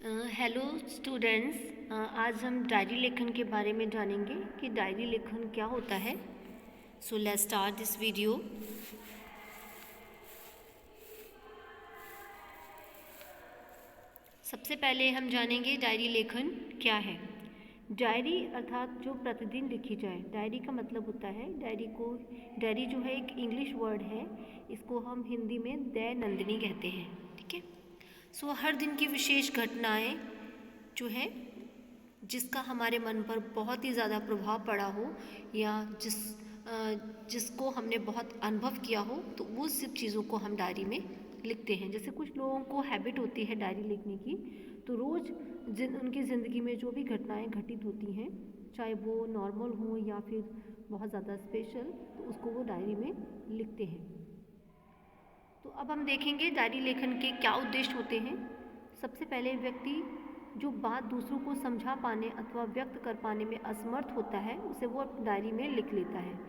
Hello students, आज हम diary लेखन के बारे में जानेंगे कि डायरी लेखन क्या होता है। So let's start this video. सबसे पहले हम जानेंगे डायरी लेखन क्या है। डायरी अर्थात जो प्रतिदिन लिखी जाए। डायरी का मतलब होता है डायरी जो है एक इंग्लिश वर्ड है, इसको हम हिंदी में दैनंदिनी कहते हैं। ठीक है। सो हर दिन की विशेष घटनाएं जो है जिसका हमारे मन पर बहुत ही ज़्यादा प्रभाव पड़ा हो या जिसको हमने बहुत अनुभव किया हो, तो वो सब चीज़ों को हम डायरी में लिखते हैं। जैसे कुछ लोगों को हैबिट होती है डायरी लिखने की, तो रोज़ उनकी ज़िंदगी में जो भी घटनाएं घटित होती हैं, चाहे वो नॉर्मल हो या फिर बहुत ज़्यादा स्पेशल, तो उसको वो डायरी में लिखते हैं। तो अब हम देखेंगे डायरी लेखन के क्या उद्देश्य होते हैं। सबसे पहले व्यक्ति जो बात दूसरों को समझा पाने अथवा व्यक्त कर पाने में असमर्थ होता है, उसे वो डायरी में लिख लेता है।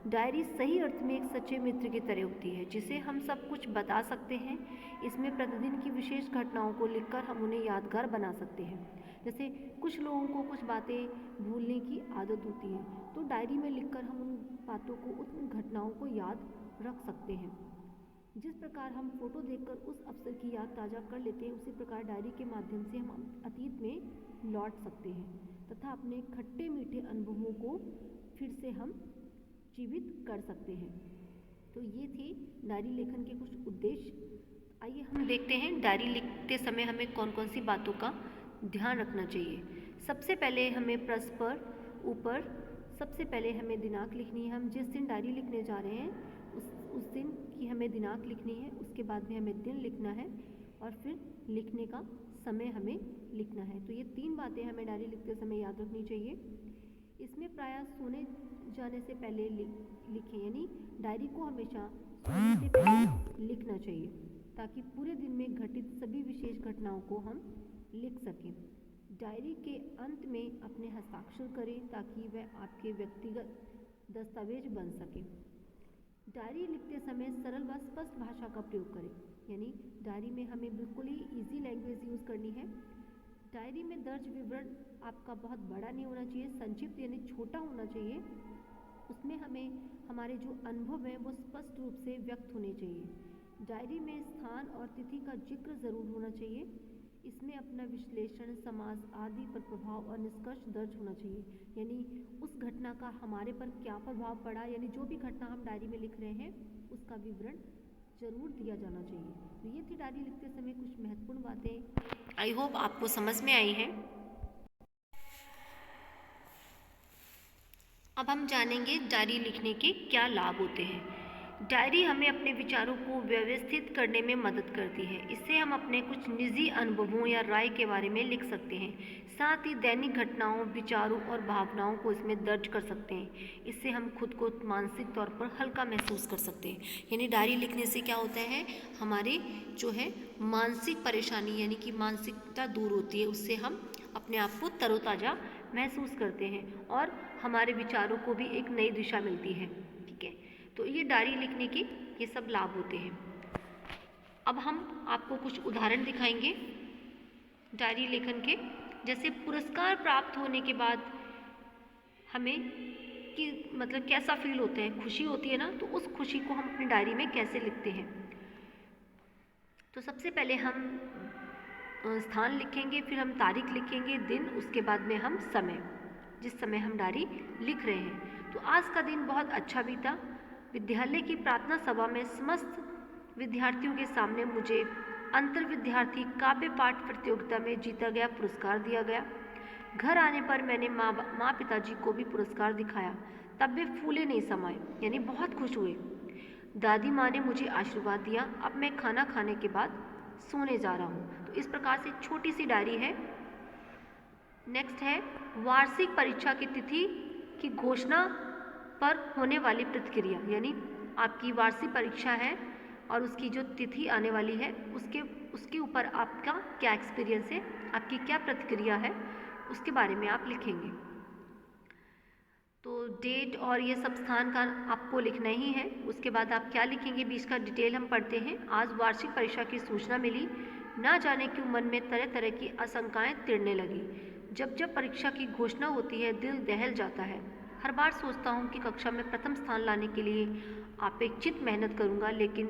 डायरी सही अर्थ में एक सच्चे मित्र की तरह होती है, जिसे हम सब कुछ बता सकते हैं। इसमें प्रतिदिन की विशेष घटनाओं को लिखकर हम उन्हें यादगार बना सकते हैं। जैसे कुछ लोगों को कुछ बातें भूलने की आदत होती है, तो डायरी में लिखकर हम उन बातों को, उन घटनाओं को याद रख सकते हैं। जिस प्रकार हम फोटो देखकर उस अवसर की याद ताज़ा कर लेते हैं, उसी प्रकार डायरी के माध्यम से हम अतीत में लौट सकते हैं तथा अपने खट्टे मीठे अनुभवों को फिर से हम जीवित कर सकते हैं। तो ये थे डायरी लेखन के कुछ उद्देश्य। आइए हम देखते हैं डायरी लिखते समय हमें कौन कौन सी बातों का ध्यान रखना चाहिए। सबसे पहले हमें पृष्ठ पर ऊपर सबसे पहले हमें दिनांक लिखनी है। हम जिस दिन डायरी लिखने जा रहे हैं उस दिन की हमें दिनांक लिखनी है। उसके बाद में हमें दिन लिखना है और फिर लिखने का समय हमें लिखना है। तो ये 3 बातें हमें डायरी लिखते समय याद रखनी चाहिए। इसमें प्रायः सोने जाने से पहले लिखें, यानी डायरी को हमेशा सोने से पहले लिखना चाहिए, ताकि पूरे दिन में घटित सभी विशेष घटनाओं को हम लिख सकें। डायरी के अंत में अपने हस्ताक्षर करें, ताकि वह आपके व्यक्तिगत दस्तावेज बन सके। डायरी लिखते समय सरल व स्पष्ट भाषा का प्रयोग करें, यानी डायरी में हमें बिल्कुल ही इजी लैंग्वेज यूज़ करनी है। डायरी में दर्ज विवरण आपका बहुत बड़ा नहीं होना चाहिए, संक्षिप्त यानी छोटा होना चाहिए। उसमें हमें हमारे जो अनुभव हैं वो स्पष्ट रूप से व्यक्त होने चाहिए। डायरी में स्थान और तिथि का जिक्र ज़रूर होना चाहिए। इसमें अपना विश्लेषण, समाज आदि पर प्रभाव और निष्कर्ष दर्ज होना चाहिए, यानी उस घटना का हमारे पर क्या प्रभाव पड़ा, यानी जो भी घटना हम डायरी में लिख रहे हैं उसका विवरण जरूर दिया जाना चाहिए। तो ये थी डायरी लिखते समय कुछ महत्वपूर्ण बातें। आई होप आपको समझ में आई हैं। अब हम जानेंगे डायरी लिखने के क्या लाभ होते हैं। डायरी हमें अपने विचारों को व्यवस्थित करने में मदद करती है। इससे हम अपने कुछ निजी अनुभवों या राय के बारे में लिख सकते हैं। साथ ही दैनिक घटनाओं, विचारों और भावनाओं को इसमें दर्ज कर सकते हैं। इससे हम खुद को मानसिक तौर पर हल्का महसूस कर सकते हैं। यानी डायरी लिखने से क्या होता है, हमारे जो है मानसिक परेशानी यानी कि मानसिकता दूर होती है। उससे हम अपने आप को तरोताज़ा महसूस करते हैं और हमारे विचारों को भी एक नई दिशा मिलती है। ठीक है, तो ये डायरी लिखने के ये सब लाभ होते हैं। अब हम आपको कुछ उदाहरण दिखाएंगे डायरी लेखन के। जैसे पुरस्कार प्राप्त होने के बाद हमें कि मतलब कैसा फील होता है, खुशी होती है ना, तो उस खुशी को हम अपनी डायरी में कैसे लिखते हैं। तो सबसे पहले हम स्थान लिखेंगे, फिर हम तारीख लिखेंगे, दिन, उसके बाद में हम समय, जिस समय हम डायरी लिख रहे हैं। तो आज का दिन बहुत अच्छा बीता। विद्यालय की प्रार्थना सभा में समस्त विद्यार्थियों के सामने मुझे अंतर विद्यार्थी काव्य पाठ प्रतियोगिता में जीता गया पुरस्कार दिया गया। घर आने पर मैंने माँ पिताजी को भी पुरस्कार दिखाया, तब वे फूले नहीं समाये, यानी बहुत खुश हुए। दादी माँ ने मुझे आशीर्वाद दिया। अब मैं खाना खाने के बाद सोने जा रहा हूँ। तो इस प्रकार से छोटी सी डायरी है। नेक्स्ट है वार्षिक परीक्षा की तिथि की घोषणा पर होने वाली प्रतिक्रिया, यानी आपकी वार्षिक परीक्षा है और उसकी जो तिथि आने वाली है उसके ऊपर आपका क्या एक्सपीरियंस है, आपकी क्या प्रतिक्रिया है, उसके बारे में आप लिखेंगे। तो डेट और ये सब स्थान का आपको लिखना ही है। उसके बाद आप क्या लिखेंगे, बीच का डिटेल हम पढ़ते हैं। आज वार्षिक परीक्षा की सूचना मिली। ना जाने क्यों मन में तरह तरह की आशंकाएं तिड़ने लगी। जब जब परीक्षा की घोषणा होती है दिल दहल जाता है। हर बार सोचता हूँ कि कक्षा में प्रथम स्थान लाने के लिए अपेक्षित मेहनत करूँगा, लेकिन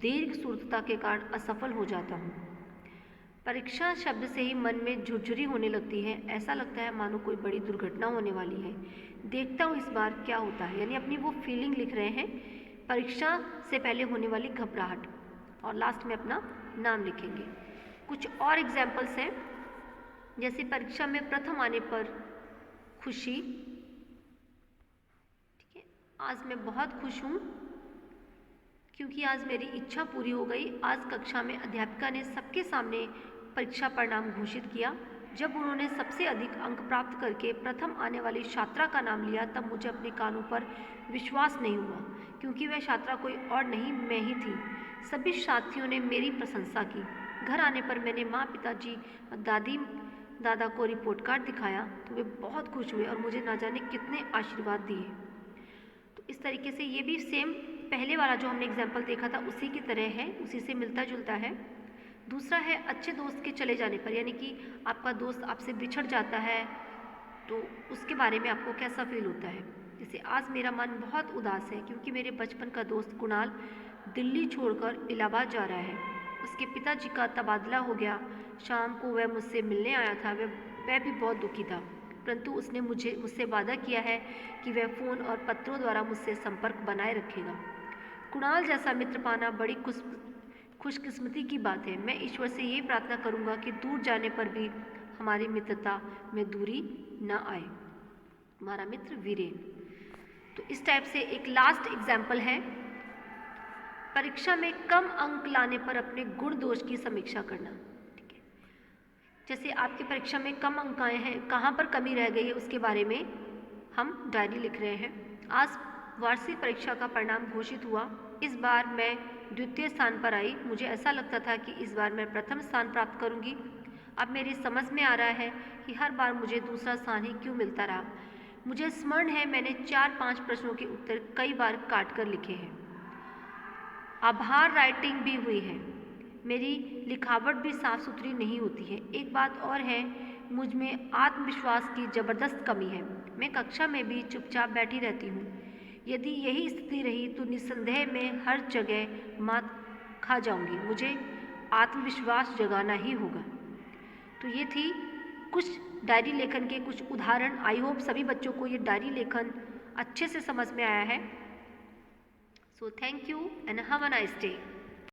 दीर्घ सुरता के कारण असफल हो जाता हूँ। परीक्षा शब्द से ही मन में झुरझुरी होने लगती है। ऐसा लगता है मानो कोई बड़ी दुर्घटना होने वाली है। देखता हूँ इस बार क्या होता है। यानी अपनी वो फीलिंग लिख रहे हैं, परीक्षा से पहले होने वाली घबराहट, और लास्ट में अपना नाम लिखेंगे। कुछ और एग्जाम्पल्स हैं, जैसे परीक्षा में प्रथम आने पर खुशी। ठीक है, आज मैं बहुत खुश हूँ क्योंकि आज मेरी इच्छा पूरी हो गई। आज कक्षा में अध्यापिका ने सबके सामने परीक्षा परिणाम घोषित किया। जब उन्होंने सबसे अधिक अंक प्राप्त करके प्रथम आने वाली छात्रा का नाम लिया, तब मुझे अपने कानों पर विश्वास नहीं हुआ, क्योंकि वह छात्रा कोई और नहीं, मैं ही थी। सभी साथियों ने मेरी प्रशंसा की। घर आने पर मैंने माँ, पिताजी, दादी, दादा को रिपोर्ट कार्ड दिखाया तो वे बहुत खुश हुए और मुझे ना जाने कितने आशीर्वाद दिए। तो इस तरीके से ये भी सेम पहले वाला जो हमने एग्जाम्पल देखा था उसी की तरह है, उसी से मिलता जुलता है। दूसरा है अच्छे दोस्त के चले जाने पर, यानी कि आपका दोस्त आपसे बिछड़ जाता है तो उसके बारे में आपको कैसा फील होता है। जैसे आज मेरा मन बहुत उदास है क्योंकि मेरे बचपन का दोस्त कुणाल दिल्ली छोड़कर इलाहाबाद जा रहा है। उसके पिताजी का तबादला हो गया। शाम को वह मुझसे मिलने आया था। वह भी बहुत दुखी था, परंतु उसने मुझसे वादा किया है कि वह फ़ोन और पत्रों द्वारा मुझसे संपर्क बनाए रखेगा। कुणाल जैसा मित्र पाना बड़ी खुशकिस्मती की बात है। मैं ईश्वर से यही प्रार्थना करूंगा कि दूर जाने पर भी हमारी मित्रता में दूरी न आए। हमारा मित्र वीरेन। तो इस टाइप से एक लास्ट एग्जाम्पल है, परीक्षा में कम अंक लाने पर अपने गुण दोष की समीक्षा करना। ठीक है, जैसे आपकी परीक्षा में कम अंक आए हैं, कहाँ पर कमी रह गई है उसके बारे में हम डायरी लिख रहे हैं। आज वार्षिक परीक्षा का परिणाम घोषित हुआ। इस बार मैं द्वितीय स्थान पर आई। मुझे ऐसा लगता था कि इस बार मैं प्रथम स्थान प्राप्त करूंगी। अब मेरी समझ में आ रहा है कि हर बार मुझे दूसरा स्थान ही क्यों मिलता रहा। मुझे स्मरण है मैंने 4-5 प्रश्नों के उत्तर कई बार काट कर लिखे हैं। आभार राइटिंग भी हुई है। मेरी लिखावट भी साफ सुथरी नहीं होती है। एक बात और है, मुझ में आत्मविश्वास की ज़बरदस्त कमी है। मैं कक्षा में भी चुपचाप बैठी रहती हूँ। यदि यही स्थिति रही तो निस्संदेह में हर जगह मात खा जाऊंगी। मुझे आत्मविश्वास जगाना ही होगा। तो ये थी कुछ डायरी लेखन के कुछ उदाहरण। आई होप सभी बच्चों को ये डायरी लेखन अच्छे से समझ में आया है। So thank you and have a nice day.